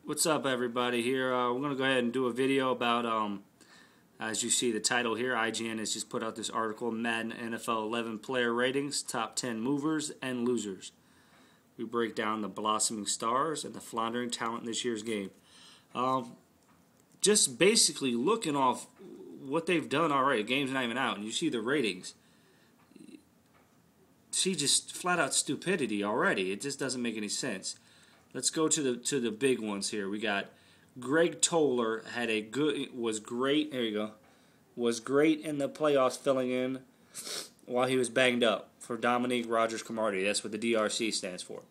What's up, everybody? Here we're going to go ahead and do a video about, as you see the title here, IGN has just put out this article, Madden NFL 11 player ratings, top 10 movers and losers. We break down the blossoming stars and the floundering talent in this year's game. Just basically looking off what they've done already. The game's not even out, and you see the ratings. See just flat out stupidity already. It just doesn't make any sense. Let's go to the big ones here. We got Greg Toller was great. There you go. Was great in the playoffs, filling in while he was banged up for Dominique Rodgers-Cromartie. That's what the DRC stands for.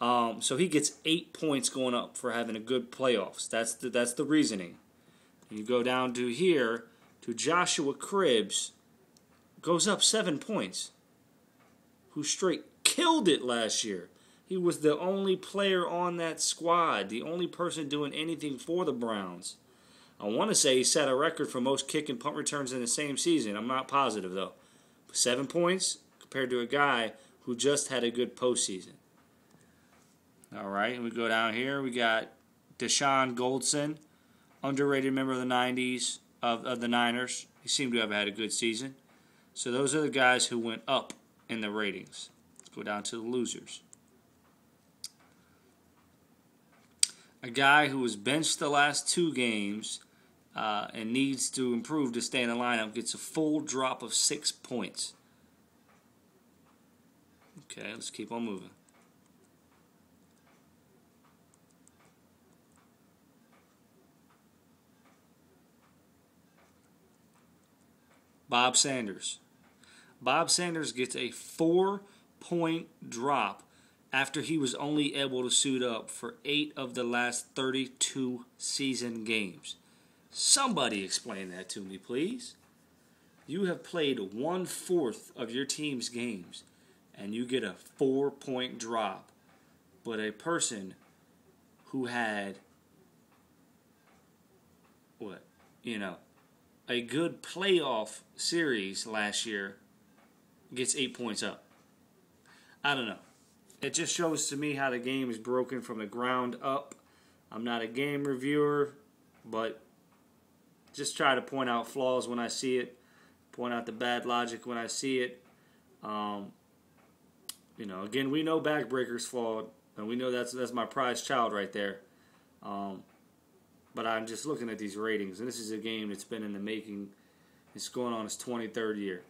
So he gets 8 points going up for having a good playoffs. That's the reasoning. You go down to here to Joshua Cribbs, goes up 7 points. Who straight killed it last year. He was the only player on that squad, the only person doing anything for the Browns. I want to say he set a record for most kick and punt returns in the same season. I'm not positive, though. 7 points compared to a guy who just had a good postseason. All right, and we go down here. We got Deshaun Goldson, underrated member of the 90s of the Niners. He seemed to have had a good season. So those are the guys who went up in the ratings. Let's go down to the losers. A guy who was benched the last 2 games and needs to improve to stay in the lineup gets a full drop of 6 points. Okay, let's keep on moving. Bob Sanders. Bob Sanders gets a 4-point drop after he was only able to suit up for 8 of the last 32 season games. Somebody explain that to me, please. You have played 1/4 of your team's games, and you get a 4-point drop. But a person who had, a good playoff series last year gets 8 points up. I don't know. It just shows to me how the game is broken from the ground up. I'm not a game reviewer, but just try to point out flaws when I see it, point out the bad logic when I see it. Again, we know backbreakers flawed, and we know that's my prized child right there. But I'm just looking at these ratings, and this is a game that's been in the making. It's going on its 23rd year.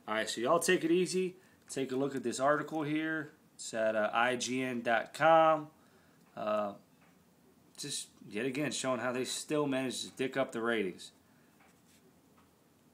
All right, so y'all take it easy. Take a look at this article here. It's at IGN.com. Just yet again showing how they still manage to dick up the ratings.